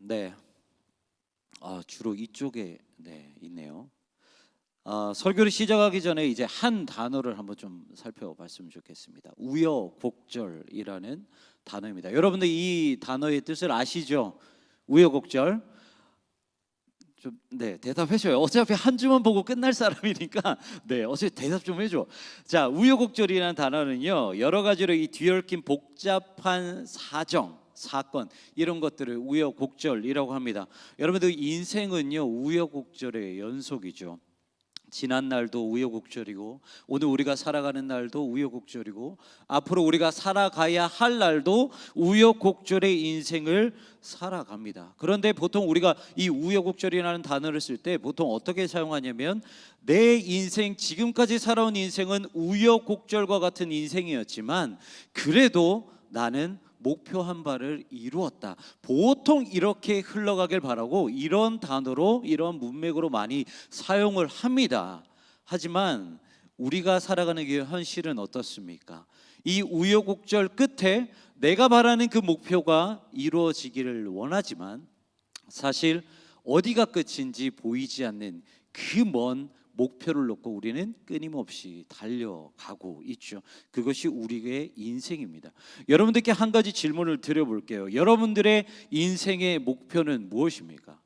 네, 주로 이쪽에 있네요. 설교를 시작하기 전에 이제 한 단어를 한번 좀 살펴봤으면 좋겠습니다. 우여곡절이라는 단어입니다. 여러분들 이 단어의 뜻을 아시죠? 우여곡절. 대답해줘요. 어차피 한 주만 보고 끝날 사람이니까 어차피 대답 좀 해줘. 자, 우여곡절이라는 단어는요, 여러 가지로 이 뒤얽힌 복잡한 사건 이런 것들을 우여곡절이라고 합니다. 여러분들 인생은요 우여곡절의 연속이죠. 지난 날도 우여곡절이고 오늘 우리가 살아가는 날도 우여곡절이고 앞으로 우리가 살아가야 할 날도 우여곡절의 인생을 살아갑니다. 그런데 보통 우리가 이 우여곡절이라는 단어를 쓸 때 보통 어떻게 사용하냐면 내 인생, 지금까지 살아온 인생은 우여곡절과 같은 인생이었지만 그래도 나는 목표한 바를 이루었다. 보통 이렇게 흘러가길 바라고 이런 단어로, 이런 문맥으로 많이 사용을 합니다. 하지만 우리가 살아가는 그 현실은 어떻습니까? 이 우여곡절 끝에 내가 바라는 그 목표가 이루어지기를 원하지만 사실 어디가 끝인지 보이지 않는 그 먼 목표를 놓고 우리는 끊임없이 달려가고 있죠. 그것이 우리의 인생입니다. 여러분들께 한 가지 질문을 드려볼게요. 여러분들의 인생의 목표는 무엇입니까?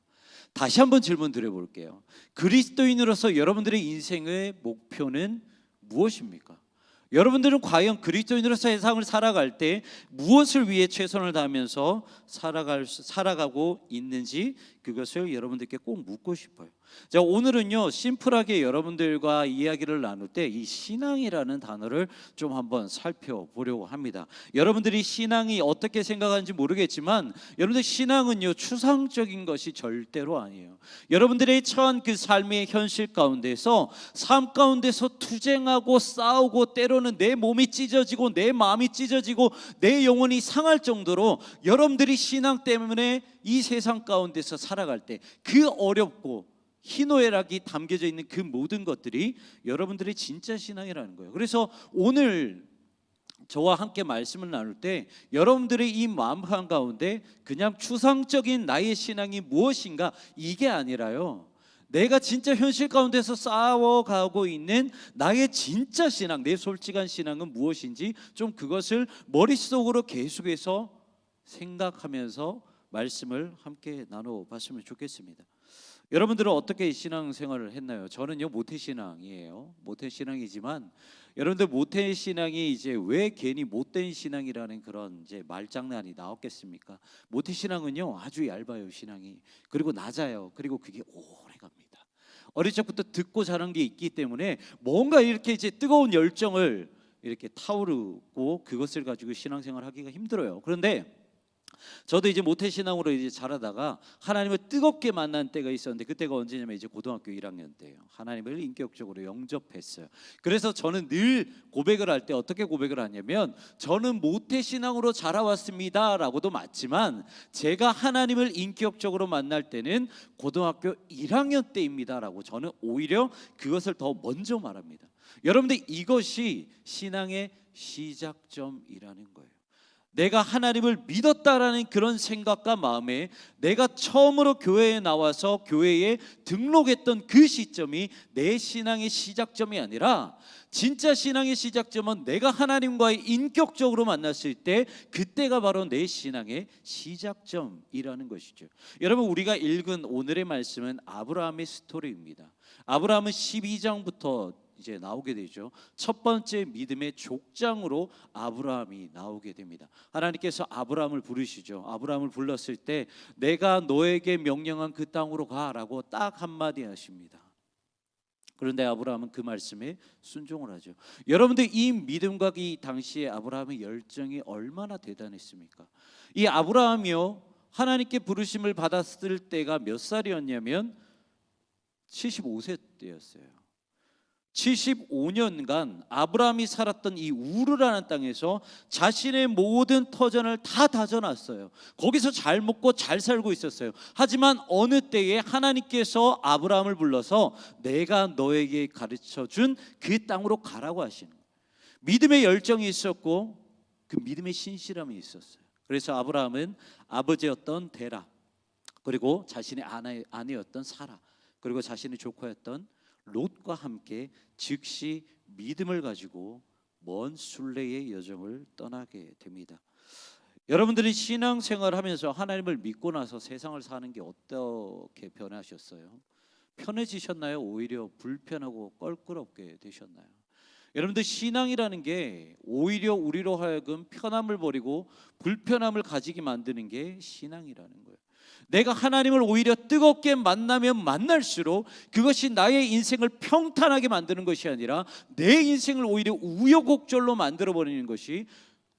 다시 한번 질문 드려볼게요. 그리스도인으로서 여러분들의 인생의 목표는 무엇입니까? 여러분들은 과연 그리스도인으로서 세상을 살아갈 때 무엇을 위해 최선을 다하면서 살아가고 있는지 그것을 여러분들께 꼭 묻고 싶어요. 자, 오늘은요 심플하게 여러분들과 이야기를 나눌 때 이 신앙이라는 단어를 좀 한번 살펴보려고 합니다. 여러분들이 신앙이 어떻게 생각하는지 모르겠지만 여러분들 신앙은요 추상적인 것이 절대로 아니에요. 여러분들의 처한 그 삶의 현실 가운데서 삶 가운데서 투쟁하고 싸우고 때로는 내 몸이 찢어지고 내 마음이 찢어지고 내 영혼이 상할 정도로 여러분들이 신앙 때문에 이 세상 가운데서 살아갈 때 그 어렵고 희노애락이 담겨져 있는 그 모든 것들이 여러분들의 진짜 신앙이라는 거예요. 그래서 오늘 저와 함께 말씀을 나눌 때 여러분들의 이 마음 한가운데 그냥 추상적인 나의 신앙이 무엇인가 이게 아니라요, 내가 진짜 현실 가운데서 싸워가고 있는 나의 진짜 신앙, 내 솔직한 신앙은 무엇인지 좀 그것을 머릿속으로 계속해서 생각하면서 말씀을 함께 나눠봤으면 좋겠습니다. 여러분들은 어떻게 신앙생활을 했나요? 저는요 모태신앙이에요. 모태신앙이지만 여러분들 모태신앙이 이제 왜 괜히 못된 신앙이라는 그런 이제 말장난이 나왔겠습니까? 모태신앙은요 아주 얇아요, 신앙이. 그리고 낮아요. 그리고 그게 오래 갑니다. 어릴 적부터 듣고 자란 게 있기 때문에 뭔가 이렇게 이제 뜨거운 열정을 이렇게 타오르고 그것을 가지고 신앙생활하기가 힘들어요. 그런데 저도 이제 모태신앙으로 이제 자라다가 하나님을 뜨겁게 만난 때가 있었는데 그때가 언제냐면 이제 고등학교 1학년 때예요. 하나님을 인격적으로 영접했어요. 그래서 저는 늘 고백을 할 때 어떻게 고백을 하냐면 저는 모태신앙으로 자라왔습니다라고도 맞지만 제가 하나님을 인격적으로 만날 때는 고등학교 1학년 때입니다라고 저는 오히려 그것을 더 먼저 말합니다. 여러분들 이것이 신앙의 시작점이라는 거예요. 내가 하나님을 믿었다라는 그런 생각과 마음에 내가 처음으로 교회에 나와서 교회에 등록했던 그 시점이 내 신앙의 시작점이 아니라 진짜 신앙의 시작점은 내가 하나님과의 인격적으로 만났을 때 그때가 바로 내 신앙의 시작점이라는 것이죠. 여러분, 우리가 읽은 오늘의 말씀은 아브라함의 스토리입니다. 아브라함은 12장부터 이제 나오게 되죠. 첫 번째 믿음의 족장으로 아브라함이 나오게 됩니다. 하나님께서 아브라함을 부르시죠. 아브라함을 불렀을 때 내가 너에게 명령한 그 땅으로 가라고 딱 한마디 하십니다. 그런데 아브라함은 그 말씀에 순종을 하죠. 여러분들 이 믿음과 이 당시에 아브라함의 열정이 얼마나 대단했습니까? 이 아브라함이요 하나님께 부르심을 받았을 때가 몇 살이었냐면 75세 때였어요. 75년간 아브라함이 살았던 이 우르라는 땅에서 자신의 모든 터전을 다 다져놨어요. 거기서 잘 먹고 잘 살고 있었어요. 하지만 어느 때에 하나님께서 아브라함을 불러서 내가 너에게 가르쳐준 그 땅으로 가라고 하시는 거예요. 믿음의 열정이 있었고 그 믿음의 신실함이 있었어요. 그래서 아브라함은 아버지였던 데라, 그리고 자신의 아내였던 사라, 그리고 자신의 조카였던 롯과 함께 즉시 믿음을 가지고 먼 순례의 여정을 떠나게 됩니다. 여러분들이 신앙생활을 하면서 하나님을 믿고 나서 세상을 사는 게 어떻게 변하셨어요? 편해지셨나요? 오히려 불편하고 껄끄럽게 되셨나요? 여러분들, 신앙이라는 게 오히려 우리로 하여금 편함을 버리고 불편함을 가지게 만드는 게 신앙이라는 거예요. 내가 하나님을 오히려 뜨겁게 만나면 만날수록 그것이 나의 인생을 평탄하게 만드는 것이 아니라 내 인생을 오히려 우여곡절로 만들어버리는 것이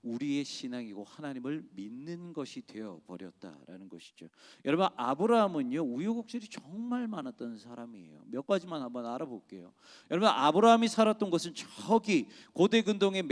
우리의 신앙이고 하나님을 믿는 것이 되어버렸다라는 것이죠. 여러분, 아브라함은요, 우여곡절이 정말 많았던 사람이에요. 몇 가지만 한번 알아볼게요. 여러분, 아브라함이 살았던 곳은 저기 고대 근동의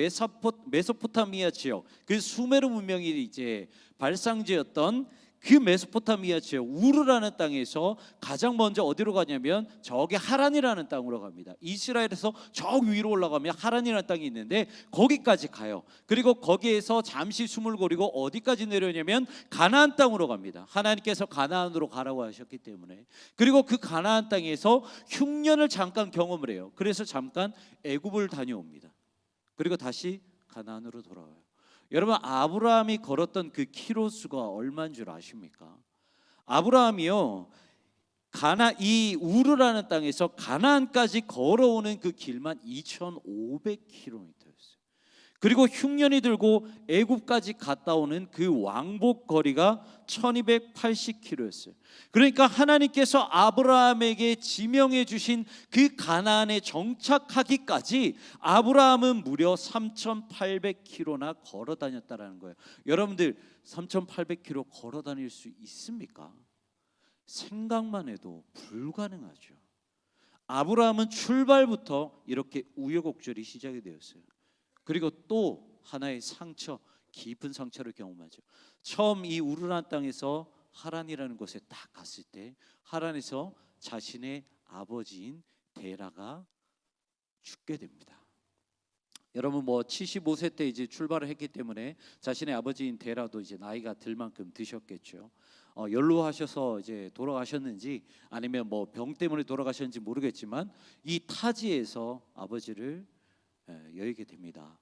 메소포타미아 지역, 그 수메르 문명이 이제 발상지였던 그 메소포타미아 지역 우르라는 땅에서 가장 먼저 어디로 가냐면 저기 하란이라는 땅으로 갑니다. 이스라엘에서 저 위로 올라가면 하란이라는 땅이 있는데 거기까지 가요. 그리고 거기에서 잠시 숨을 고르고 어디까지 내려오냐면 가나안 땅으로 갑니다. 하나님께서 가나안으로 가라고 하셨기 때문에. 그리고 그 가나안 땅에서 흉년을 잠깐 경험을 해요. 그래서 잠깐 애굽을 다녀옵니다. 그리고 다시 가나안으로 돌아와요. 여러분, 아브라함이 걸었던 그 키로수가 얼마인 줄 아십니까? 아브라함이요, 이 우르라는 땅에서 가나안까지 걸어오는 그 길만 2,500km였어요. 그리고 흉년이 들고 애굽까지 갔다 오는 그 왕복 거리가 1280km였어요. 그러니까 하나님께서 아브라함에게 지명해 주신 그 가나안에 정착하기까지 아브라함은 무려 3800km나 걸어 다녔다라는 거예요. 여러분들, 3800km 걸어 다닐 수 있습니까? 생각만 해도 불가능하죠. 아브라함은 출발부터 이렇게 우여곡절이 시작이 되었어요. 그리고 또 하나의 상처, 깊은 상처를 경험하죠. 처음 이 우르란 땅에서 하란이라는 곳에 딱 갔을 때 하란에서 자신의 아버지인 데라가 죽게 됩니다. 여러분, 75세 때 이제 출발을 했기 때문에 자신의 아버지인 데라도 이제 나이가 들 만큼 드셨겠죠. 연로하셔서 이제 돌아가셨는지 아니면 병 때문에 돌아가셨는지 모르겠지만 이 타지에서 아버지를 여의게 됩니다.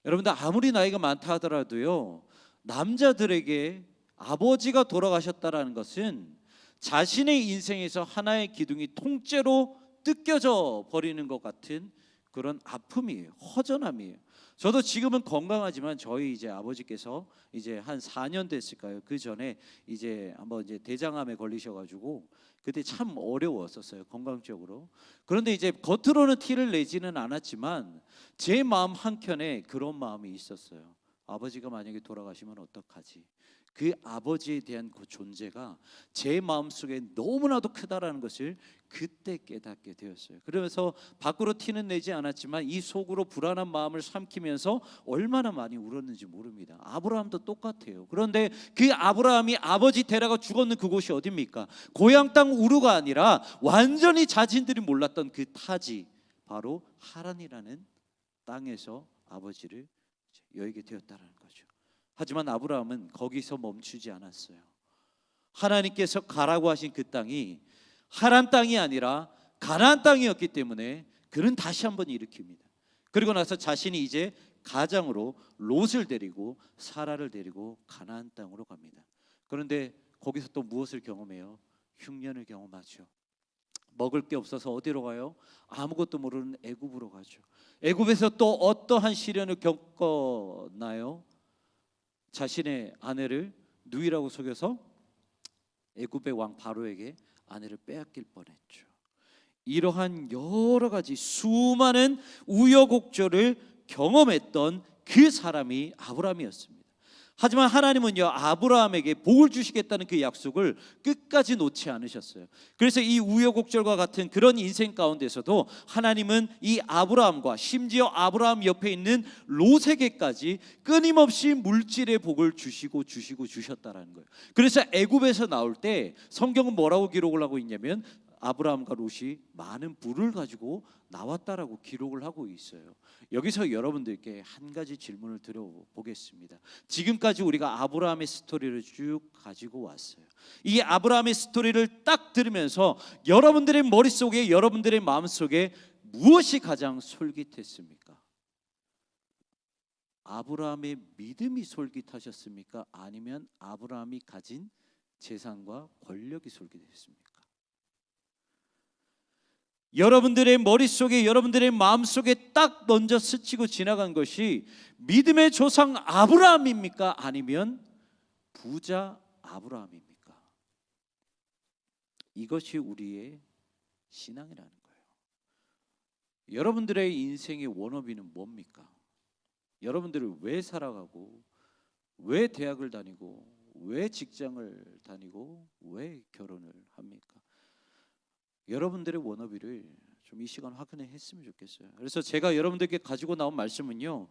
여러분들, 아무리 나이가 많다 하더라도요, 남자들에게 아버지가 돌아가셨다라는 것은 자신의 인생에서 하나의 기둥이 통째로 뜯겨져 버리는 것 같은 그런 아픔이에요. 허전함이에요. 저도 지금은 건강하지만 저희 이제 아버지께서 이제 한 4년 됐을까요? 그 전에 이제 한번 이제 대장암에 걸리셔가지고 그때 참 어려웠었어요, 건강적으로. 그런데 이제 겉으로는 티를 내지는 않았지만 제 마음 한켠에 그런 마음이 있었어요. 아버지가 만약에 돌아가시면 어떡하지? 그 아버지에 대한 그 존재가 제 마음속에 너무나도 크다라는 것을 그때 깨닫게 되었어요. 그러면서 밖으로 티는 내지 않았지만 이 속으로 불안한 마음을 삼키면서 얼마나 많이 울었는지 모릅니다. 아브라함도 똑같아요. 그런데 그 아브라함이 아버지 데라가 죽었는 그곳이 어디입니까? 고향 땅 우르가 아니라 완전히 자신들이 몰랐던 그 타지, 바로 하란이라는 땅에서 아버지를 여의게 되었다는 거죠. 하지만 아브라함은 거기서 멈추지 않았어요. 하나님께서 가라고 하신 그 땅이 하란 땅이 아니라 가나안 땅이었기 때문에 그는 다시 한번 일으킵니다. 그리고 나서 자신이 이제 가장으로 롯을 데리고 사라를 데리고 가나안 땅으로 갑니다. 그런데 거기서 또 무엇을 경험해요? 흉년을 경험하죠. 먹을 게 없어서 어디로 가요? 아무것도 모르는 애굽으로 가죠. 애굽에서 또 어떠한 시련을 겪었나요? 자신의 아내를 누이라고 속여서 애굽의 왕 바로에게 아내를 빼앗길 뻔했죠. 이러한 여러 가지 수많은 우여곡절을 경험했던 그 사람이 아브라함이었습니다. 하지만 하나님은요, 아브라함에게 복을 주시겠다는 그 약속을 끝까지 놓지 않으셨어요. 그래서 이 우여곡절과 같은 그런 인생 가운데서도 하나님은 이 아브라함과 심지어 아브라함 옆에 있는 롯에게까지 끊임없이 물질의 복을 주셨다라는 거예요. 그래서 애굽에서 나올 때 성경은 뭐라고 기록을 하고 있냐면 아브라함과 롯이 많은 부를 가지고 나왔다라고 기록을 하고 있어요. 여기서 여러분들께 한 가지 질문을 드려보겠습니다. 지금까지 우리가 아브라함의 스토리를 쭉 가지고 왔어요. 이 아브라함의 스토리를 딱 들으면서 여러분들의 머릿속에, 여러분들의 마음속에 무엇이 가장 솔깃했습니까? 아브라함의 믿음이 솔깃하셨습니까? 아니면 아브라함이 가진 재산과 권력이 솔깃했습니까? 여러분들의 머릿속에, 여러분들의 마음속에 딱 먼저 스치고 지나간 것이 믿음의 조상 아브라함입니까? 아니면 부자 아브라함입니까? 이것이 우리의 신앙이라는 거예요. 여러분들의 인생의 워너비는 뭡니까? 여러분들은 왜 살아가고, 왜 대학을 다니고, 왜 직장을 다니고, 왜 결혼을 합니까? 여러분들의 워너비를 좀 이 시간 확인해 했으면 좋겠어요. 그래서 제가 여러분들께 가지고 나온 말씀은요,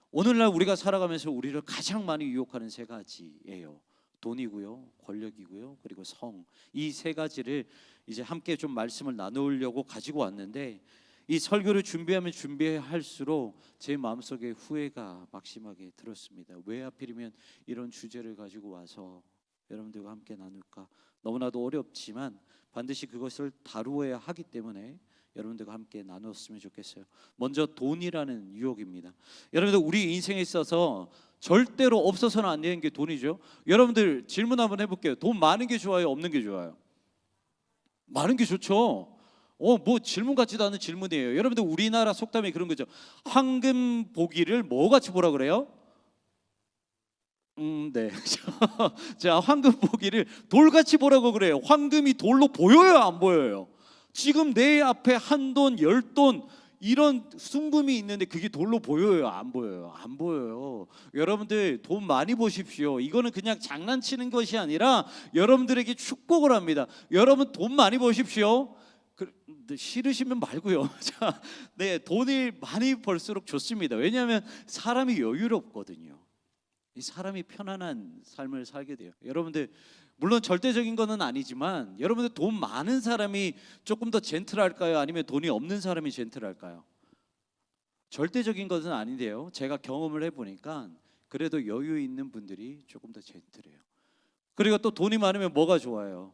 오늘날 우리가 살아가면서 우리를 가장 많이 유혹하는 세 가지예요. 돈이고요, 권력이고요, 그리고 성. 이 세 가지를 이제 함께 좀 말씀을 나누려고 가지고 왔는데, 이 설교를 준비하면 준비할수록 제 마음속에 후회가 막심하게 들었습니다. 왜 하필이면 이런 주제를 가지고 와서 여러분들과 함께 나눌까? 너무나도 어렵지만 반드시 그것을 다루어야 하기 때문에 여러분들과 함께 나눴으면 좋겠어요. 먼저 돈이라는 유혹입니다. 여러분들, 우리 인생에 있어서 절대로 없어서는 안 되는 게 돈이죠. 여러분들 질문 한번 해볼게요. 돈 많은 게 좋아요, 없는 게 좋아요? 많은 게 좋죠. 뭐 질문 같지도 않은 질문이에요. 여러분들, 우리나라 속담이 그런 거죠. 황금 보기를 뭐 같이 보라 그래요? 네. 자, 황금 보기를 돌같이 보라고 그래요. 황금이 돌로 보여요, 안 보여요? 지금 내 앞에 한 돈, 10돈 이런 순금이 있는데 그게 돌로 보여요, 안 보여요? 안 보여요. 여러분들 돈 많이 보십시오. 이거는 그냥 장난치는 것이 아니라 여러분들에게 축복을 합니다. 여러분 돈 많이 보십시오. 싫으시면 말고요. 자, 네, 돈을 많이 벌수록 좋습니다. 왜냐하면 사람이 여유롭거든요. 이 사람이 편안한 삶을 살게 돼요. 여러분들, 물론 절대적인 거는 아니지만 여러분들 돈 많은 사람이 조금 더 젠틀할까요? 아니면 돈이 없는 사람이 젠틀할까요? 절대적인 것은 아닌데요. 제가 경험을 해보니까 그래도 여유 있는 분들이 조금 더 젠틀해요. 그리고 또 돈이 많으면 뭐가 좋아요?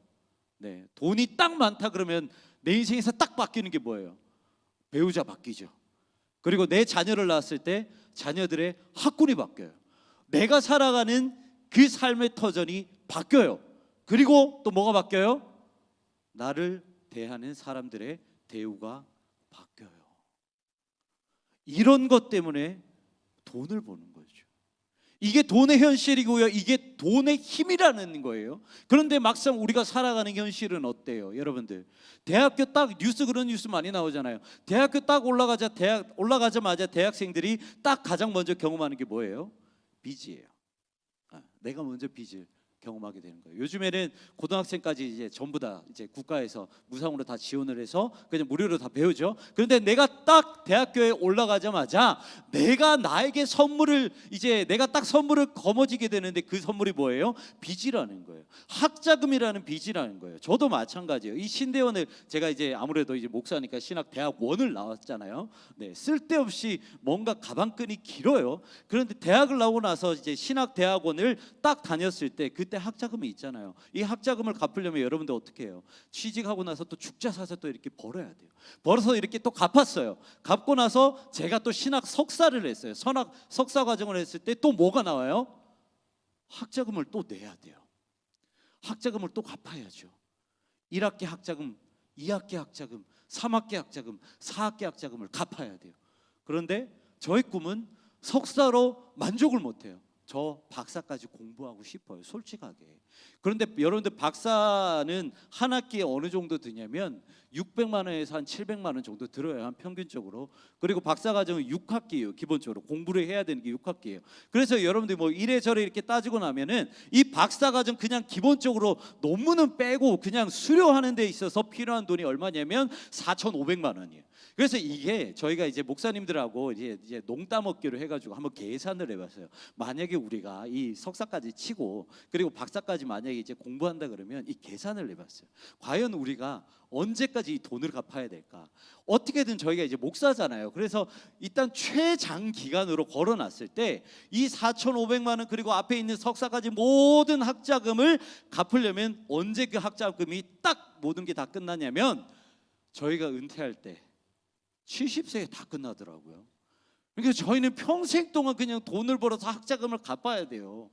네, 돈이 딱 많다 그러면 내 인생에서 딱 바뀌는 게 뭐예요? 배우자 바뀌죠. 그리고 내 자녀를 낳았을 때 자녀들의 학군이 바뀌어요. 내가 살아가는 그 삶의 터전이 바뀌어요. 그리고 또 뭐가 바뀌어요? 나를 대하는 사람들의 대우가 바뀌어요. 이런 것 때문에 돈을 버는 거죠. 이게 돈의 현실이고요, 이게 돈의 힘이라는 거예요. 그런데 막상 우리가 살아가는 현실은 어때요? 여러분들, 대학교 딱 뉴스, 그런 뉴스 많이 나오잖아요. 대학교 딱 올라가자마자 대학생들이 딱 가장 먼저 경험하는 게 뭐예요? 빚이에요. 내가 먼저 빚을 경험하게 되는 거예요. 요즘에는 고등학생까지 이제 전부 다 이제 국가에서 무상으로 다 지원을 해서 그냥 무료로 다 배우죠. 그런데 내가 딱 대학교에 올라가자마자 내가 나에게 선물을, 이제 내가 딱 선물을 거머쥐게 되는데 그 선물이 뭐예요? 빚이라는 거예요. 학자금이라는 빚이라는 거예요. 저도 마찬가지예요. 이 신대원을 제가 이제 아무래도 이제 목사니까 신학 대학원을 나왔잖아요. 네, 쓸데없이 뭔가 가방끈이 길어요. 그런데 대학을 나오고 나서 이제 신학 대학원을 딱 다녔을 때 그때 학자금이 있잖아요. 이 학자금을 갚으려면 여러분들 어떻게 해요? 취직하고 나서 또 죽자 사서 또 이렇게 벌어야 돼요. 벌어서 이렇게 또 갚았어요. 갚고 나서 제가 또 신학 석사를 했어요. 석사 과정을 했을 때 또 뭐가 나와요? 학자금을 또 내야 돼요. 학자금을 또 갚아야죠. 1학기 학자금, 2학기 학자금, 3학기 학자금, 4학기 학자금을 갚아야 돼요. 그런데 저의 꿈은 석사로 만족을 못해요. 저 박사까지 공부하고 싶어요, 솔직하게. 그런데 여러분들, 박사는 한 학기에 어느 정도 드냐면 600만 원에서 한 700만 원 정도 들어요, 한 평균적으로. 그리고 박사 과정은 6학기예요. 기본적으로 공부를 해야 되는 게 6학기예요. 그래서 여러분들 뭐 이래저래 이렇게 따지고 나면은 이 박사 과정 그냥 기본적으로 논문은 빼고 그냥 수료하는 데 있어서 필요한 돈이 얼마냐면 4,500만 원이에요. 그래서 이게 저희가 이제 목사님들하고 이제 농담 얻기로 해가지고 한번 계산을 해봤어요. 만약에 우리가 이 석사까지 치고 그리고 박사까지 만약에 이제 공부한다 그러면 이 계산을 해봤어요. 과연 우리가 언제까지 이 돈을 갚아야 될까? 어떻게든 저희가 이제 목사잖아요. 그래서 일단 최장 기간으로 걸어놨을 때 이 4,500만 원 그리고 앞에 있는 석사까지 모든 학자금을 갚으려면 언제 그 학자금이 딱 모든 게 다 끝나냐면 저희가 은퇴할 때 70세에 다 끝나더라고요. 그러니까 저희는 평생 동안 그냥 돈을 벌어서 학자금을 갚아야 돼요.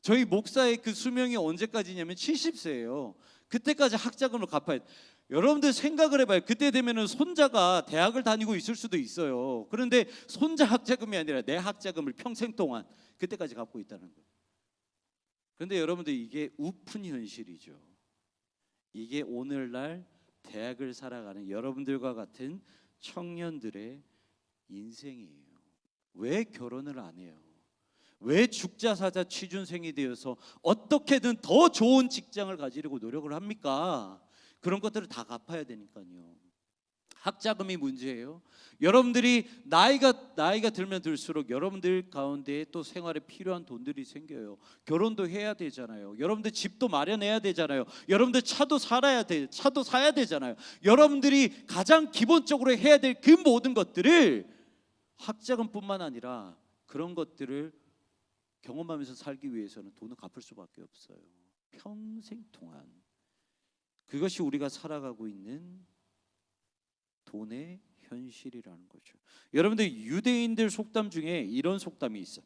저희 목사의 그 수명이 언제까지냐면 70세예요. 그때까지 학자금을 갚아야 돼요. 여러분들 생각을 해봐요. 그때 되면은 손자가 대학을 다니고 있을 수도 있어요. 그런데 손자 학자금이 아니라 내 학자금을 평생 동안 그때까지 갚고 있다는 거예요. 그런데 여러분들 이게 우픈 현실이죠. 이게 오늘날 대학을 살아가는 여러분들과 같은 청년들의 인생이에요. 왜 결혼을 안 해요? 왜 죽자사자 취준생이 되어서 어떻게든 더 좋은 직장을 가지려고 노력을 합니까? 그런 것들을 다 갚아야 되니까요. 학자금이 문제예요. 여러분들이 나이가 들면 들수록 여러분들 가운데 또 생활에 필요한 돈들이 생겨요. 결혼도 해야 되잖아요. 여러분들 집도 마련해야 되잖아요. 여러분들 차도 사야 되잖아요. 여러분들이 가장 기본적으로 해야 될 그 모든 것들을 학자금뿐만 아니라 그런 것들을 경험하면서 살기 위해서는 돈을 갚을 수밖에 없어요. 평생 동안. 그것이 우리가 살아가고 있는 돈의 현실이라는 거죠. 여러분들 유대인들 속담 중에 이런 속담이 있어요.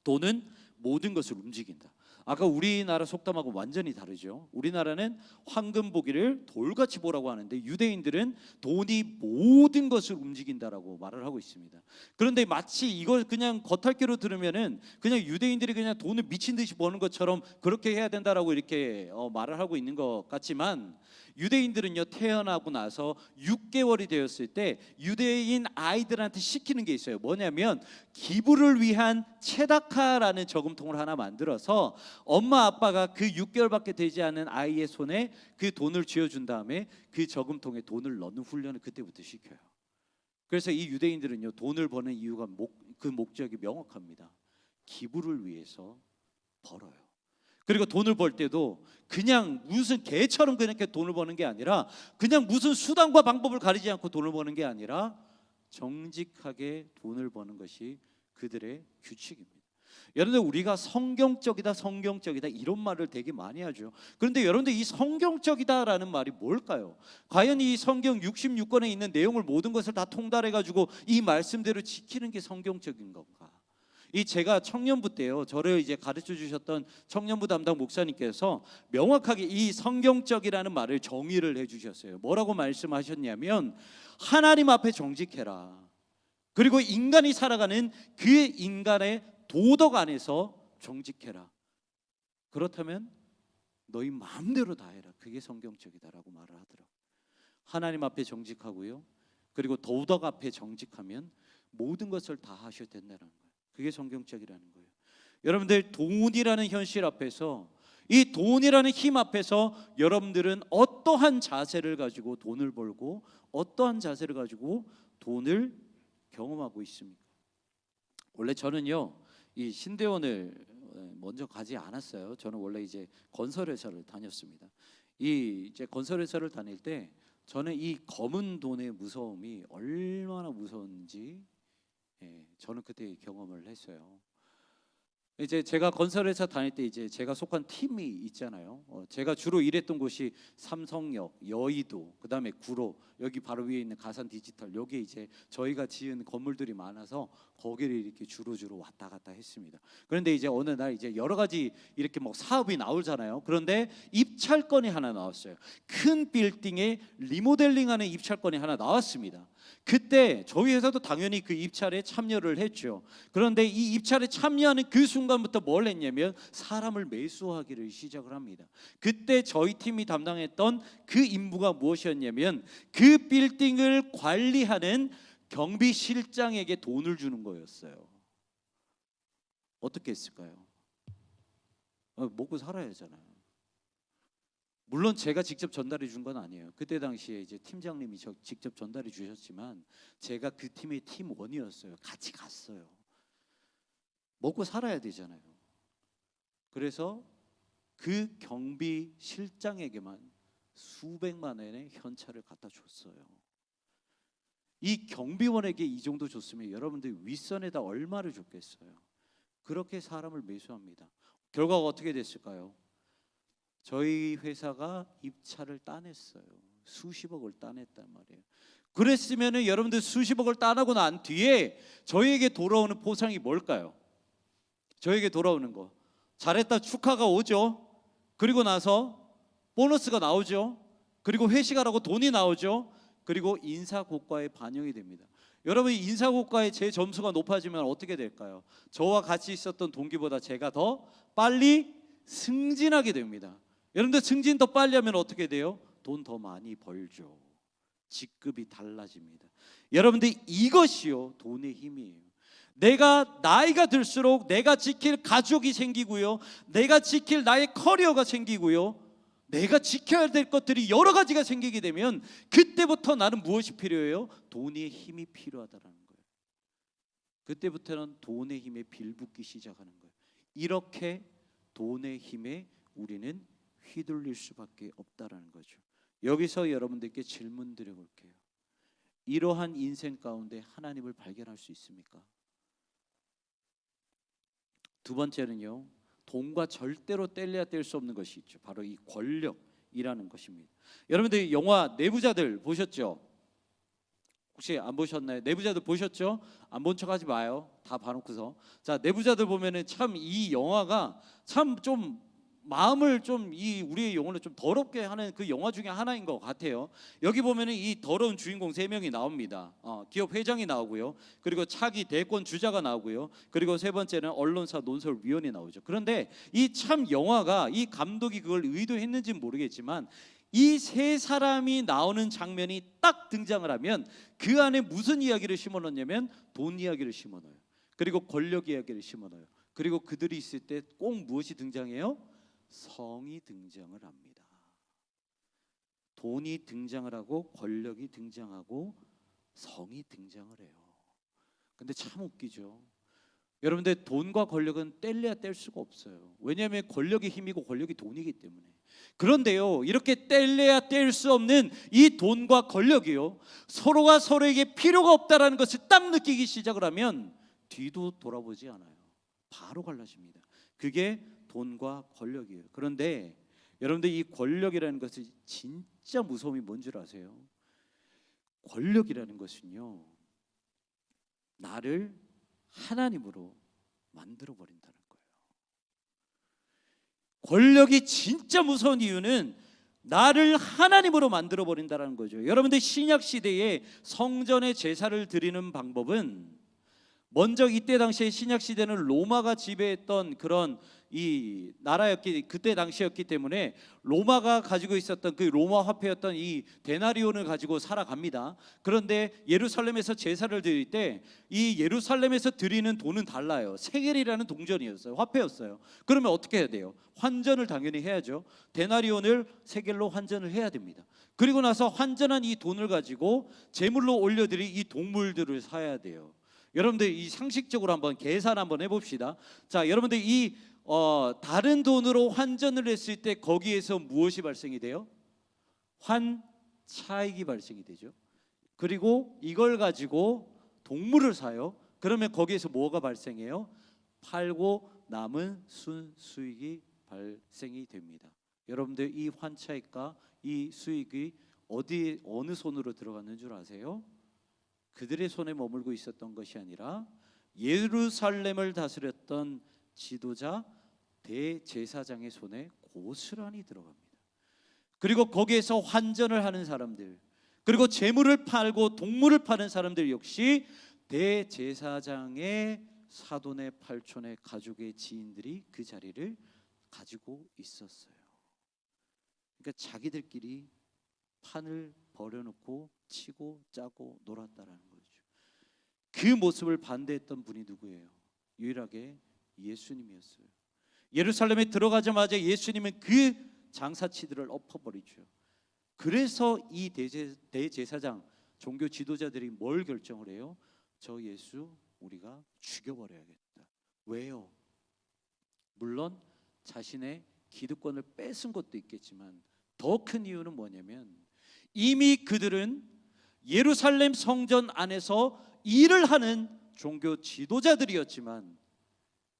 돈은 모든 것을 움직인다. 아까 우리나라 속담하고 완전히 다르죠. 우리나라는 황금 보기를 돌같이 보라고 하는데 유대인들은 돈이 모든 것을 움직인다라고 말을 하고 있습니다. 그런데 마치 이걸 그냥 겉핥기로 들으면은 그냥 유대인들이 그냥 돈을 미친 듯이 버는 것처럼 그렇게 해야 된다라고 이렇게 말을 하고 있는 것 같지만 유대인들은요 태어나고 나서 6개월이 되었을 때 유대인 아이들한테 시키는 게 있어요. 뭐냐면 기부를 위한 체다카라는 저금통을 하나 만들어서 엄마 아빠가 그 6개월밖에 되지 않은 아이의 손에 그 돈을 쥐어준 다음에 그 저금통에 돈을 넣는 훈련을 그때부터 시켜요. 그래서 이 유대인들은요 돈을 버는 이유가 그 목적이 명확합니다. 기부를 위해서 벌어요. 그리고 돈을 벌 때도 그냥 무슨 개처럼 그렇게 돈을 버는 게 아니라 그냥 무슨 수단과 방법을 가리지 않고 돈을 버는 게 아니라 정직하게 돈을 버는 것이 그들의 규칙입니다. 여러분들 우리가 성경적이다 이런 말을 되게 많이 하죠. 그런데 여러분들 이 성경적이다라는 말이 뭘까요? 과연 이 성경 66권에 있는 내용을 모든 것을 다 통달해 가지고 이 말씀대로 지키는 게 성경적인 건가? 이 제가 청년부 때요 저를 이제 가르쳐 주셨던 청년부 담당 목사님께서 명확하게 이 성경적이라는 말을 정의를 해주셨어요. 뭐라고 말씀하셨냐면 하나님 앞에 정직해라. 그리고 인간이 살아가는 그 인간의 도덕 안에서 정직해라. 그렇다면 너희 마음대로 다 해라. 그게 성경적이다라고 말을 하더라고요. 하나님 앞에 정직하고요. 그리고 도덕 앞에 정직하면 모든 것을 다 하셔야 된다는 거예요. 그게 성경적이라는 거예요. 여러분들 돈이라는 현실 앞에서 이 돈이라는 힘 앞에서 여러분들은 어떠한 자세를 가지고 돈을 벌고 어떠한 자세를 가지고 돈을 경험하고 있습니까? 원래 저는요 이 신대원을 먼저 가지 않았어요. 저는 원래 이제 건설회사를 다녔습니다. 이 이제 건설회사를 다닐 때 저는 이 검은 돈의 무서움이 얼마나 무서운지 저는 그때 경험을 했어요. 이제 제가 건설회사 다닐 때 이제 제가 속한 팀이 있잖아요. 제가 주로 일했던 곳이 삼성역, 여의도, 그다음에 구로, 여기 바로 위에 있는 가산 디지털. 여기 이제 저희가 지은 건물들이 많아서 거기를 이렇게 주로 왔다 갔다 했습니다. 그런데 이제 어느 날 이제 여러 가지 이렇게 뭐 사업이 나오잖아요. 그런데 입찰건이 하나 나왔어요. 큰 빌딩에 리모델링하는 입찰건이 하나 나왔습니다. 그때 저희 회사도 당연히 그 입찰에 참여를 했죠. 그런데 이 입찰에 참여하는 그 순간부터 뭘 했냐면 사람을 매수하기를 시작을 합니다. 그때 저희 팀이 담당했던 그 임무가 무엇이었냐면 그 빌딩을 관리하는 경비실장에게 돈을 주는 거였어요. 어떻게 했을까요? 먹고 살아야 하잖아요. 물론 제가 직접 전달해 준 건 아니에요. 그때 당시에 이제 팀장님이 직접 전달해 주셨지만 제가 그 팀의 팀원이었어요. 같이 갔어요. 먹고 살아야 되잖아요. 그래서 그 경비 실장에게만 수백만 원의 현찰을 갖다 줬어요. 이 경비원에게 이 정도 줬으면 여러분들 윗선에다 얼마를 줬겠어요? 그렇게 사람을 매수합니다. 결과가 어떻게 됐을까요? 저희 회사가 입찰을 따냈어요. 수십억을 따냈단 말이에요. 그랬으면 여러분들 수십억을 따내고 난 뒤에 저희에게 돌아오는 보상이 뭘까요? 저에게 돌아오는 거, 잘했다 축하가 오죠. 그리고 나서 보너스가 나오죠. 그리고 회식하라고 돈이 나오죠. 그리고 인사고과에 반영이 됩니다. 여러분, 인사고과에 제 점수가 높아지면 어떻게 될까요? 저와 같이 있었던 동기보다 제가 더 빨리 승진하게 됩니다. 여러분들 승진 더 빨리 하면 어떻게 돼요? 돈 더 많이 벌죠. 직급이 달라집니다. 여러분들, 이것이요 돈의 힘이에요. 내가 나이가 들수록 내가 지킬 가족이 생기고요, 내가 지킬 나의 커리어가 생기고요, 내가 지켜야 될 것들이 여러 가지가 생기게 되면 그때부터 나는 무엇이 필요해요? 돈의 힘이 필요하다라는 거예요. 그때부터는 돈의 힘에 빌붙기 시작하는 거예요. 이렇게 돈의 힘에 우리는 휘둘릴 수밖에 없다라는 거죠. 여기서 여러분들께 질문 드려볼게요. 이러한 인생 가운데 하나님을 발견할 수 있습니까? 두 번째는요, 돈과 절대로 뗄래야 뗄 수 없는 것이 있죠. 바로 이 권력이라는 것입니다. 여러분들 영화 내부자들 보셨죠? 혹시 안 보셨나요? 내부자들 보셨죠? 안 본 척하지 마요. 다 봐놓고서. 자, 내부자들 보면은 참 이 영화가 참 좀 마음을 좀 이 우리의 영혼을 좀 더럽게 하는 그 영화 중에 하나인 것 같아요. 여기 보면은 이 더러운 주인공 3명이 나옵니다. 기업 회장이 나오고요, 그리고 차기 대권 주자가 나오고요, 그리고 세 번째는 언론사 논설위원이 나오죠. 그런데 이 참 영화가, 이 감독이 그걸 의도했는지는 모르겠지만 이 세 사람이 나오는 장면이 딱 등장을 하면 그 안에 무슨 이야기를 심어넣냐면 돈 이야기를 심어넣어요. 그리고 권력 이야기를 심어넣어요. 그리고 그들이 있을 때 꼭 무엇이 등장해요? 성이 등장을 합니다. 돈이 등장을 하고 권력이 등장하고 성이 등장을 해요. 근데 참 웃기죠. 여러분들, 돈과 권력은 뗄래야 뗄 수가 없어요. 왜냐하면 권력이 힘이고 권력이 돈이기 때문에. 그런데요, 이렇게 뗄래야 뗄 수 없는 이 돈과 권력이요, 서로가 서로에게 필요가 없다라는 것을 딱 느끼기 시작을 하면 뒤도 돌아보지 않아요. 바로 갈라집니다. 그게 돈과 권력이에요. 그런데 여러분들, 이 권력이라는 것이 진짜 무서움이 뭔 줄 아세요? 권력이라는 것은요, 나를 하나님으로 만들어 버린다는 거예요. 권력이 진짜 무서운 이유는 나를 하나님으로 만들어 버린다는 거죠. 여러분들, 신약 시대에 성전에 제사를 드리는 방법은, 먼저 이때 당시에 신약 시대는 로마가 지배했던 그런 이 나라였기, 그때 당시였기 때문에 로마가 가지고 있었던 그 로마 화폐였던 이 데나리온을 가지고 살아갑니다. 그런데 예루살렘에서 제사를 드릴 때 이 예루살렘에서 드리는 돈은 달라요. 세겔이라는 동전이었어요. 화폐였어요. 그러면 어떻게 해야 돼요? 환전을 당연히 해야죠. 데나리온을 세겔로 환전을 해야 됩니다. 그리고 나서 환전한 이 돈을 가지고 제물로 올려드릴 이 동물들을 사야 돼요. 여러분들, 이 상식적으로 한번 계산 한번 해봅시다. 자, 여러분들, 이 다른 돈으로 환전을 했을 때 거기에서 무엇이 발생이 돼요? 환차익이 발생이 되죠. 그리고 이걸 가지고 동물을 사요. 그러면 거기에서 뭐가 발생해요? 팔고 남은 순수익이 발생이 됩니다. 여러분들, 이 환차익과 이 수익이 어느 손으로 들어갔는 줄 아세요? 그들의 손에 머물고 있었던 것이 아니라 예루살렘을 다스렸던 지도자 대제사장의 손에 고스란히 들어갑니다. 그리고 거기에서 환전을 하는 사람들, 그리고 재물을 팔고 동물을 파는 사람들 역시 대제사장의 사돈의 팔촌의 가족의 지인들이 그 자리를 가지고 있었어요. 그러니까 자기들끼리 판을 벌여놓고 치고 짜고 놀았다라는 거죠. 그 모습을 반대했던 분이 누구예요? 유일하게 예수님이었어요. 예루살렘에 들어가자마자 예수님은 그 장사치들을 엎어버리죠. 그래서 이 대제사장 종교 지도자들이 뭘 결정을 해요? 저 예수 우리가 죽여버려야겠다. 왜요? 물론 자신의 기득권을 뺏은 것도 있겠지만 더 큰 이유는 뭐냐면 이미 그들은 예루살렘 성전 안에서 일을 하는 종교 지도자들이었지만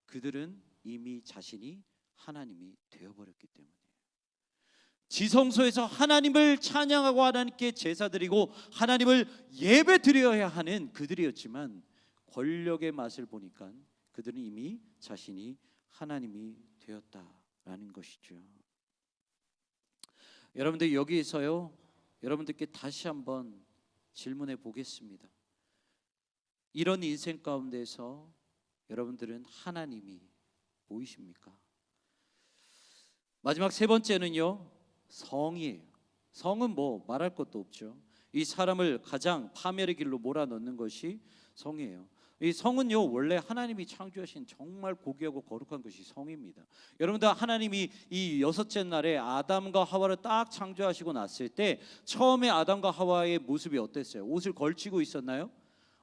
그들은 이미 자신이 하나님이 되어버렸기 때문이에요. 지성소에서 하나님을 찬양하고 하나님께 제사드리고 하나님을 예배드려야 하는 그들이었지만 권력의 맛을 보니까 그들은 이미 자신이 하나님이 되었다라는 것이죠. 여러분들 여기에서요, 여러분들께 다시 한번 질문해 보겠습니다. 이런 인생 가운데서 여러분들은 하나님이 보이십니까? 마지막 세 번째는요, 성이에요. 성은 뭐 말할 것도 없죠. 이 사람을 가장 파멸의 길로 몰아넣는 것이 성이에요. 이 성은요 원래 하나님이 창조하신 정말 고귀하고 거룩한 것이 성입니다. 여러분들 하나님이 이 여섯째 날에 아담과 하와를 딱 창조하시고 났을 때 처음에 아담과 하와의 모습이 어땠어요? 옷을 걸치고 있었나요?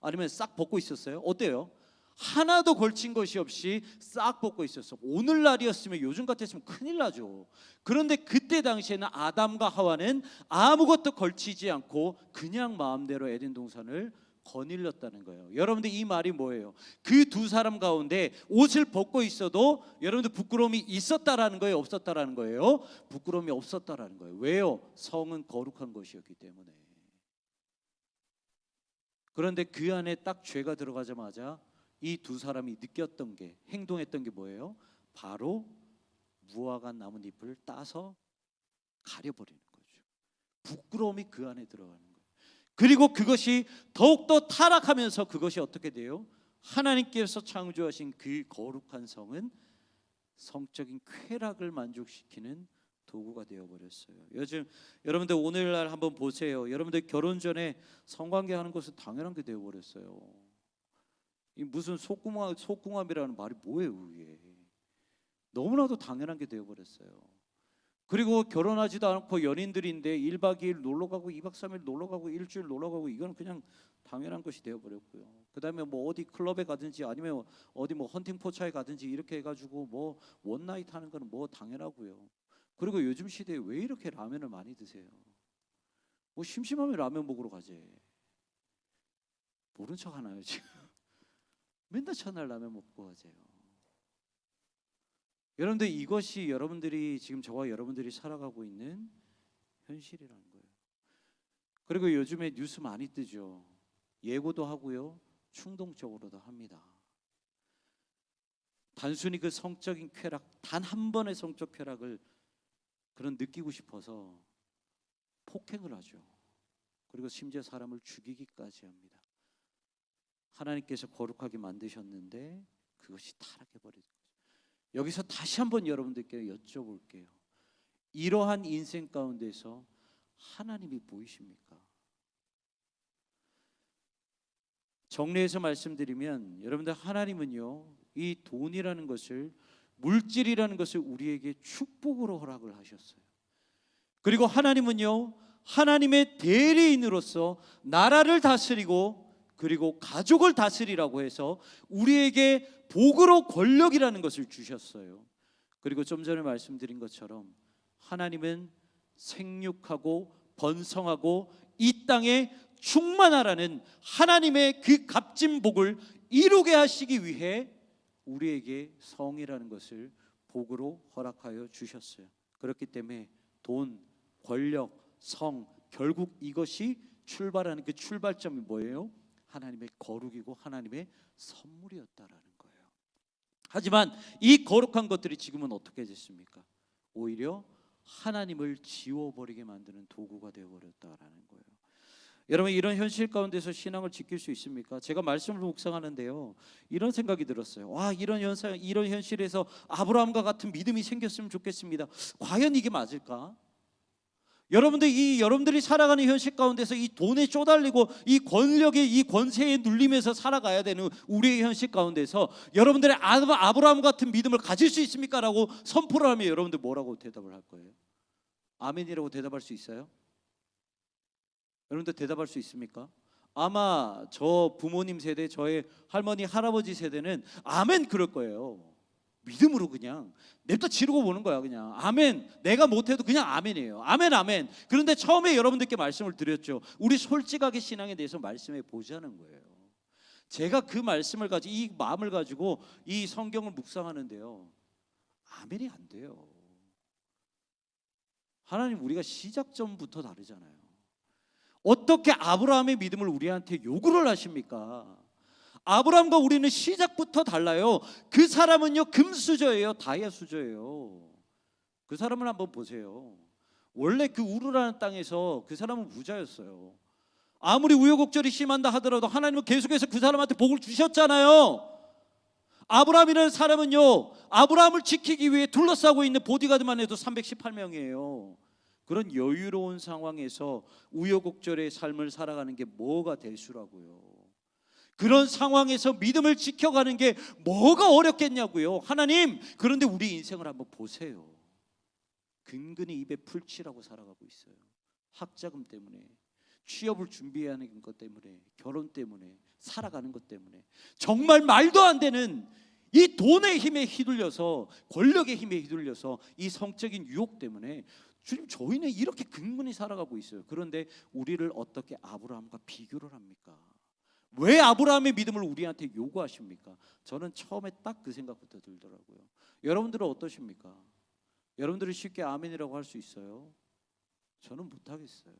아니면 싹 벗고 있었어요? 어때요? 하나도 걸친 것이 없이 싹 벗고 있었어. 오늘날이었으면 요즘 같았으면 큰일 나죠. 그런데 그때 당시에는 아담과 하와는 아무것도 걸치지 않고 그냥 마음대로 에덴 동산을 거닐렸다는 거예요. 여러분들 이 말이 뭐예요? 그 두 사람 가운데 옷을 벗고 있어도 여러분들 부끄러움이 있었다라는 거예요? 없었다라는 거예요? 부끄러움이 없었다라는 거예요. 왜요? 성은 거룩한 것이었기 때문에. 그런데 그 안에 딱 죄가 들어가자마자 이 두 사람이 느꼈던 게, 행동했던 게 뭐예요? 바로 무화과 나뭇잎을 따서 가려버리는 거죠. 부끄러움이 그 안에 들어가는 거예요. 그리고 그것이 더욱더 타락하면서 그것이 어떻게 돼요? 하나님께서 창조하신 그 거룩한 성은 성적인 쾌락을 만족시키는 도구가 되어버렸어요. 요즘 여러분들 오늘날 한번 보세요. 여러분들 결혼 전에 성관계 하는 것은 당연한 게 되어버렸어요. 이 무슨 속궁합이라는 말이 뭐예요 그게? 너무나도 당연한 게 되어버렸어요. 그리고 결혼하지도 않고 연인들인데 1박 2일 놀러가고 2박 3일 놀러가고 일주일 놀러가고 이건 그냥 당연한 것이 되어버렸고요. 그 다음에 뭐 어디 클럽에 가든지 아니면 어디 뭐 헌팅 포차에 가든지 이렇게 해가지고 뭐 원나잇 하는 거는 뭐 당연하고요. 그리고 요즘 시대에 왜 이렇게 라면을 많이 드세요? 뭐 심심하면 라면 먹으러 가지. 모른 척 하나요 지금? 맨날 첫날 라면 먹고 가세요. 여러분들 이것이 여러분들이 지금 저와 여러분들이 살아가고 있는 현실이라는 거예요. 그리고 요즘에 뉴스 많이 뜨죠. 예고도 하고요, 충동적으로도 합니다. 단순히 그 성적인 쾌락, 단 한 번의 성적 쾌락을 그런 느끼고 싶어서 폭행을 하죠. 그리고 심지어 사람을 죽이기까지 합니다. 하나님께서 거룩하게 만드셨는데 그것이 타락해버린 거죠. 여기서 다시 한번 여러분들께 여쭤볼게요. 이러한 인생 가운데서 하나님이 보이십니까? 정리해서 말씀드리면 여러분들 하나님은요 이 돈이라는 것을, 물질이라는 것을 우리에게 축복으로 허락을 하셨어요. 그리고 하나님은요 하나님의 대리인으로서 나라를 다스리고 그리고 가족을 다스리라고 해서 우리에게 복으로 권력이라는 것을 주셨어요. 그리고 좀 전에 말씀드린 것처럼 하나님은 생육하고 번성하고 이 땅에 충만하라는 하나님의 그 값진 복을 이루게 하시기 위해 우리에게 성이라는 것을 복으로 허락하여 주셨어요. 그렇기 때문에 돈, 권력, 성, 결국 이것이 출발하는 그 출발점이 뭐예요? 하나님의 거룩이고 하나님의 선물이었다라는 거예요. 하지만 이 거룩한 것들이 지금은 어떻게 됐습니까? 오히려 하나님을 지워버리게 만드는 도구가 되어버렸다라는 거예요. 여러분 이런 현실 가운데서 신앙을 지킬 수 있습니까? 제가 말씀을 묵상하는데요 이런 생각이 들었어요. 와, 이런 현실에서 아브라함과 같은 믿음이 생겼으면 좋겠습니다. 과연 이게 맞을까? 여러분들이 살아가는 현실 가운데서 이 돈에 쪼달리고 이 권력의 이 권세에 눌리면서 살아가야 되는 우리의 현실 가운데서 여러분들의 아브라함 같은 믿음을 가질 수 있습니까? 라고 선포를 하면 여러분들 뭐라고 대답을 할 거예요? 아멘이라고 대답할 수 있어요? 여러분들 대답할 수 있습니까? 아마 저 부모님 세대, 저의 할머니, 할아버지 세대는 아멘 그럴 거예요. 믿음으로 그냥 냅다 지르고 보는 거야. 그냥 아멘. 내가 못해도 그냥 아멘이에요. 아멘 아멘. 그런데 처음에 여러분들께 말씀을 드렸죠. 우리 솔직하게 신앙에 대해서 말씀해 보자는 거예요. 제가 그 말씀을 가지고, 이 마음을 가지고 이 성경을 묵상하는데요, 아멘이 안 돼요. 하나님, 우리가 시작점부터 다르잖아요. 어떻게 아브라함의 믿음을 우리한테 요구를 하십니까? 아브라함과 우리는 시작부터 달라요. 그 사람은요, 금수저예요, 다이아 수저예요. 그 사람을 한번 보세요. 원래 그 우르라는 땅에서 그 사람은 부자였어요. 아무리 우여곡절이 심한다 하더라도 하나님은 계속해서 그 사람한테 복을 주셨잖아요. 아브라함이라는 사람은요, 아브라함을 지키기 위해 둘러싸고 있는 보디가드만 해도 318명이에요. 그런 여유로운 상황에서 우여곡절의 삶을 살아가는 게 뭐가 대수라고요. 그런 상황에서 믿음을 지켜가는 게 뭐가 어렵겠냐고요. 하나님, 그런데 우리 인생을 한번 보세요. 근근히 입에 풀칠하고 살아가고 있어요. 학자금 때문에, 취업을 준비하는 것 때문에, 결혼 때문에, 살아가는 것 때문에, 정말 말도 안 되는 이 돈의 힘에 휘둘려서, 권력의 힘에 휘둘려서, 이 성적인 유혹 때문에 주님, 저희는 이렇게 근근히 살아가고 있어요. 그런데 우리를 어떻게 아브라함과 비교를 합니까? 왜 아브라함의 믿음을 우리한테 요구하십니까? 저는 처음에 딱 그 생각부터 들더라고요. 여러분들은 어떠십니까? 여러분들은 쉽게 아멘이라고 할 수 있어요? 저는 못하겠어요.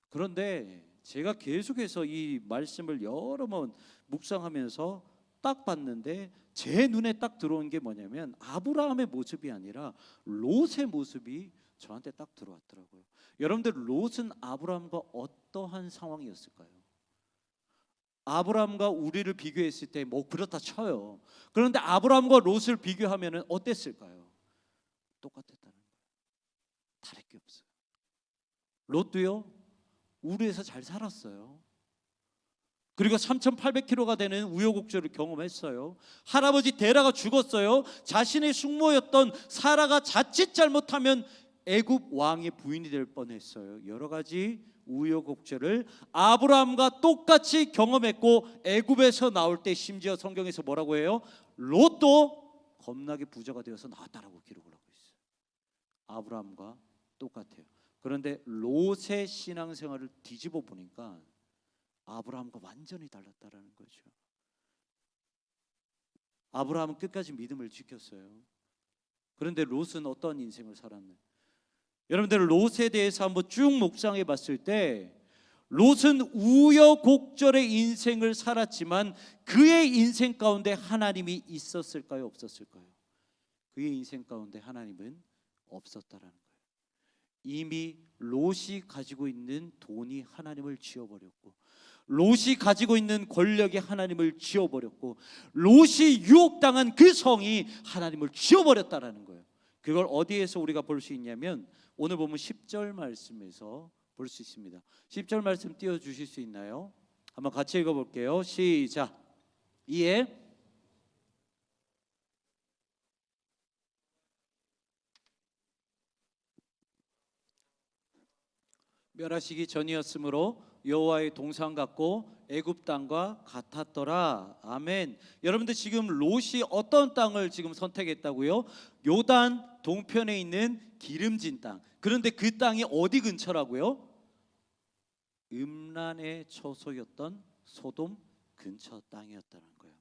그런데 제가 계속해서 이 말씀을 여러 번 묵상하면서 딱 봤는데 제 눈에 딱 들어온 게 뭐냐면 아브라함의 모습이 아니라 롯의 모습이 저한테 딱 들어왔더라고요. 여러분들, 롯은 아브라함과 어떠한 상황이었을까요? 아브라함과 우리를 비교했을 때 뭐 그렇다 쳐요. 그런데 아브라함과 롯을 비교하면 어땠을까요? 똑같았다는 거예요. 다를 게 없어요. 롯도요, 우르에서 잘 살았어요. 그리고 3,800km가 되는 우여곡절을 경험했어요. 할아버지 데라가 죽었어요. 자신의 숙모였던 사라가 자칫 잘못하면 애굽 왕의 부인이 될 뻔했어요. 여러 가지 우여곡절을 아브라함과 똑같이 경험했고, 애굽에서 나올 때 심지어 성경에서 뭐라고 해요? 롯도 겁나게 부자가 되어서 나왔다라고 기록을 하고 있어요. 아브라함과 똑같아요. 그런데 롯의 신앙생활을 뒤집어 보니까 아브라함과 완전히 달랐다라는 거죠. 아브라함은 끝까지 믿음을 지켰어요. 그런데 롯은 어떤 인생을 살았나요? 여러분들, 롯에 대해서 한번 쭉 묵상해 봤을 때 롯은 우여곡절의 인생을 살았지만 그의 인생 가운데 하나님이 있었을까요? 없었을까요? 그의 인생 가운데 하나님은 없었다라는 거예요. 이미 롯이 가지고 있는 돈이 하나님을 지워버렸고, 롯이 가지고 있는 권력이 하나님을 지워버렸고, 롯이 유혹당한 그 성이 하나님을 지워버렸다라는 거예요. 그걸 어디에서 우리가 볼 수 있냐면 오늘 보면 10절 말씀에서 볼 수 있습니다. 10절 말씀 띄워주실 수 있나요? 한번 같이 읽어볼게요. 시작. 이에 멸하시기 전이었으므로 여호와의 동상 같고 애굽 땅과 같았더라. 아멘. 여러분들, 지금 롯이 어떤 땅을 지금 선택했다고요? 요단 동편에 있는 기름진 땅. 그런데 그 땅이 어디 근처라고요? 음란의 처소였던 소돔 근처 땅이었다는 거예요.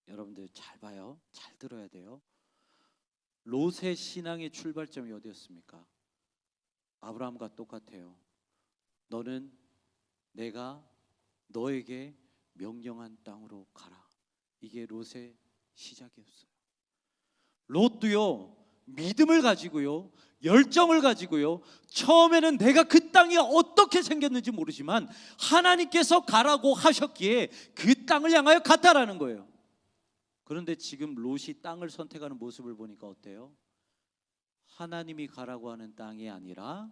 여러분들 잘 봐요. 잘 들어야 돼요. 롯의 신앙의 출발점이 어디였습니까? 아브라함과 똑같아요. 너는 내가 너에게 명령한 땅으로 가라. 이게 롯의 시작이었어요. 롯도요, 믿음을 가지고요, 열정을 가지고요, 처음에는 내가 그 땅이 어떻게 생겼는지 모르지만 하나님께서 가라고 하셨기에 그 땅을 향하여 갔다라는 거예요. 그런데 지금 롯이 땅을 선택하는 모습을 보니까 어때요? 하나님이 가라고 하는 땅이 아니라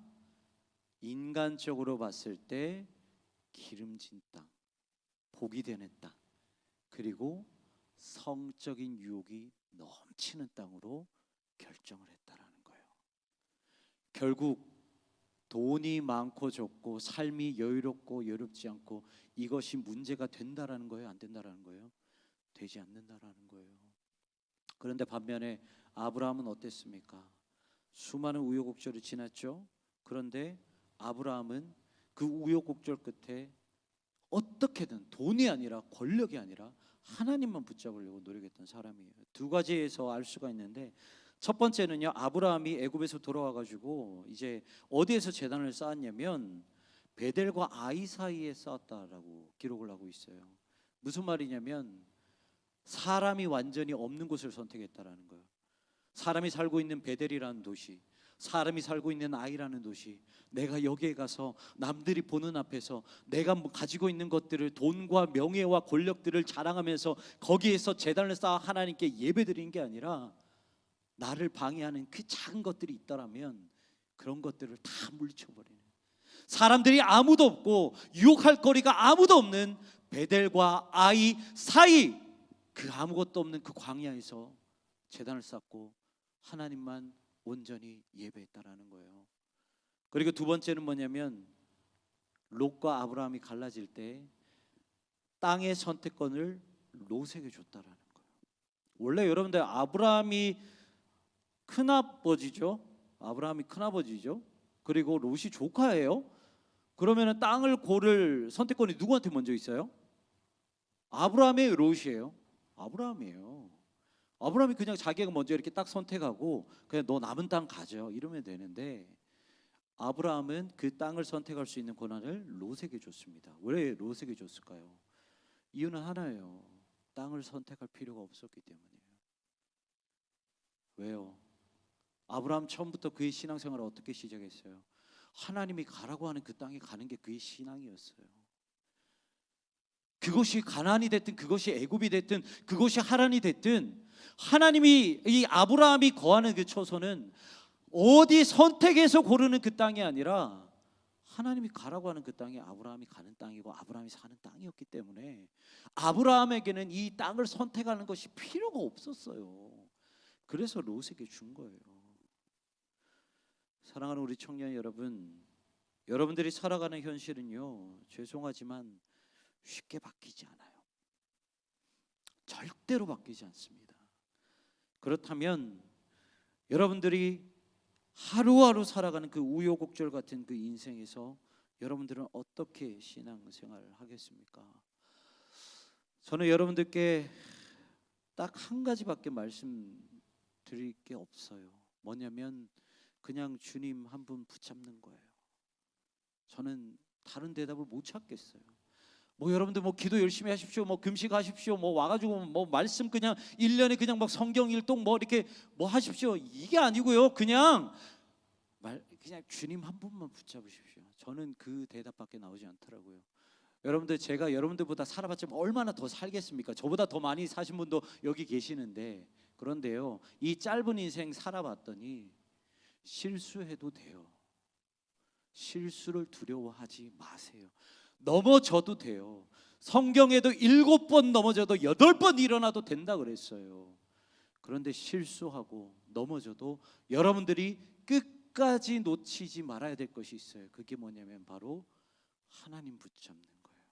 인간적으로 봤을 때 기름진 땅, 복이 되는 땅, 그리고 성적인 유혹이 넘치는 땅으로 결정을 했다라는 거예요. 결국 돈이 많고 적고 삶이 여유롭고 여유롭지 않고 이것이 문제가 된다라는 거예요, 안 된다라는 거예요? 되지 않는다라는 거예요. 그런데 반면에 아브라함은 어땠습니까? 수많은 우여곡절이 지났죠. 그런데 아브라함은 그 우여곡절 끝에 어떻게든 돈이 아니라 권력이 아니라 하나님만 붙잡으려고 노력했던 사람이에요. 두 가지에서 알 수가 있는데, 첫 번째는요, 아브라함이 애굽에서 돌아와 가지고 이제 어디에서 제단을 쌓았냐면 베델과 아이 사이에 쌓았다라고 기록을 하고 있어요. 무슨 말이냐면 사람이 완전히 없는 곳을 선택했다라는 거예요. 사람이 살고 있는 베델이라는 도시, 사람이 살고 있는 아이라는 도시, 내가 여기에 가서 남들이 보는 앞에서 내가 가지고 있는 것들을, 돈과 명예와 권력들을 자랑하면서 거기에서 제단을 쌓아 하나님께 예배드리는 게 아니라 나를 방해하는 그 작은 것들이 있더라면 그런 것들을 다 물리쳐버리는, 사람들이 아무도 없고 유혹할 거리가 아무도 없는 베델과 아이 사이, 그 아무것도 없는 그 광야에서 제단을 쌓고 하나님만 온전히 예배했다라는 거예요. 그리고 두 번째는 뭐냐면 롯과 아브라함이 갈라질 때 땅의 선택권을 롯에게 줬다라는 거예요. 원래 여러분들 아브라함이 큰아버지죠. 아브라함이 큰아버지죠. 그리고 롯이 조카예요. 그러면 땅을 고를 선택권이 누구한테 먼저 있어요? 아브라함의 롯이에요. 아브라함이에요. 아브라함이 그냥 자기가 먼저 이렇게 딱 선택하고 그냥 너 남은 땅 가져 이러면 되는데, 아브라함은 그 땅을 선택할 수 있는 권한을 롯에게 줬습니다. 왜 롯에게 줬을까요? 이유는 하나예요. 땅을 선택할 필요가 없었기 때문이에요. 왜요? 아브라함 처음부터 그의 신앙생활을 어떻게 시작했어요? 하나님이 가라고 하는 그 땅에 가는 게 그의 신앙이었어요. 그것이 가나안이 됐든 그것이 애굽이 됐든 그것이 하란이 됐든, 하나님이, 이 아브라함이 거하는 그 초소는 어디 선택해서 고르는 그 땅이 아니라 하나님이 가라고 하는 그 땅이 아브라함이 가는 땅이고 아브라함이 사는 땅이었기 때문에 아브라함에게는 이 땅을 선택하는 것이 필요가 없었어요. 그래서 롯에게 준 거예요. 사랑하는 우리 청년 여러분, 여러분들이 살아가는 현실은요, 죄송하지만 쉽게 바뀌지 않아요. 절대로 바뀌지 않습니다. 그렇다면 여러분들이 하루하루 살아가는 그 우여곡절 같은 그 인생에서 여러분들은 어떻게 신앙생활을 하겠습니까? 저는 여러분들께 딱 한 가지밖에 말씀드릴 게 없어요. 뭐냐면 그냥 주님 한 분 붙잡는 거예요. 저는 다른 대답을 못 찾겠어요. 뭐 여러분들 뭐 기도 열심히 하십시오, 뭐 금식하십시오, 뭐 와가지고 뭐 말씀 그냥 1년에 그냥 막 성경 일독 뭐 이렇게 뭐 하십시오, 이게 아니고요. 그냥 주님 한 분만 붙잡으십시오. 저는 그 대답밖에 나오지 않더라고요. 여러분들, 제가 여러분들보다 살아봤자 얼마나 더 살겠습니까? 저보다 더 많이 사신 분도 여기 계시는데, 그런데요, 이 짧은 인생 살아봤더니 실수해도 돼요. 실수를 두려워하지 마세요. 넘어져도 돼요. 성경에도 7번 넘어져도 8번 일어나도 된다 그랬어요. 그런데 실수하고 넘어져도 여러분들이 끝까지 놓치지 말아야 될 것이 있어요. 그게 뭐냐면 바로 하나님 붙잡는 거예요.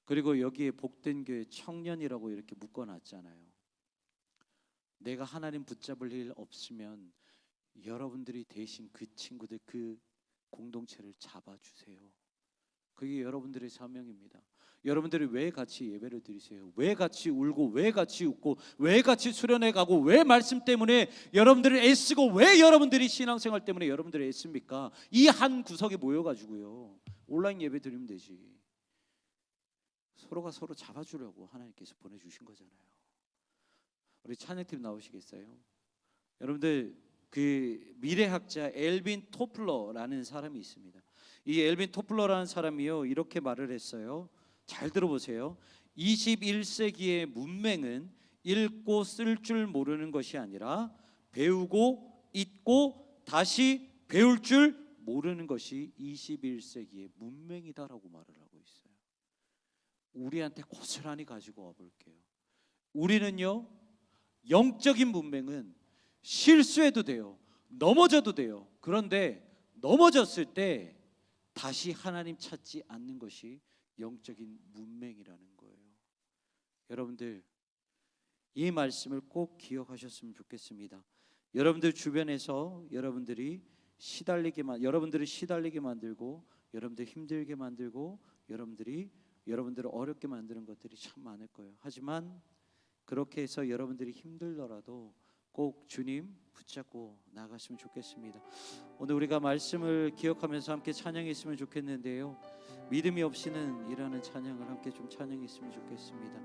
그리고 여기에 복된 교회 청년이라고 이렇게 묶어놨잖아요. 내가 하나님 붙잡을 일 없으면 여러분들이 대신 그 친구들, 그 공동체를 잡아주세요. 그게 여러분들의 사명입니다. 여러분들이 왜 같이 예배를 드리세요? 왜 같이 울고, 왜 같이 웃고, 왜 같이 수련회 가고, 왜 말씀 때문에 여러분들을 애쓰고, 왜 여러분들이 신앙생활 때문에 여러분들이 애씁니까? 이 한 구석에 모여가지고요, 온라인 예배 드리면 되지. 서로가 서로 잡아주려고 하나님께서 보내주신 거잖아요. 우리 찬양팀 나오시겠어요? 여러분들, 그 미래학자 엘빈 토플러라는 사람이 있습니다. 이 엘빈 토플러라는 사람이요, 이렇게 말을 했어요. 잘 들어보세요. 21세기의 문맹은 읽고 쓸 줄 모르는 것이 아니라 배우고 잊고 다시 배울 줄 모르는 것이 21세기의 문맹이다라고 말을 하고 있어요. 우리한테 고스란히 가지고 와볼게요. 우리는요, 영적인 문맹은 실수해도 돼요, 넘어져도 돼요. 그런데 넘어졌을 때 다시 하나님 찾지 않는 것이 영적인 문맹이라는 거예요. 여러분들 이 말씀을 꼭 기억하셨으면 좋겠습니다. 여러분들 주변에서 여러분들을 시달리게 만들고, 여러분들 힘들게 만들고, 여러분들을 어렵게 만드는 것들이 참 많을 거예요. 하지만 그렇게 해서 여러분들이 힘들더라도 꼭 주님 붙잡고 나갔으면 좋겠습니다. 오늘 우리가 말씀을 기억하면서 함께 찬양했으면 좋겠는데요. 믿음이 없이는 이라는 찬양을 함께 좀 찬양했으면 좋겠습니다.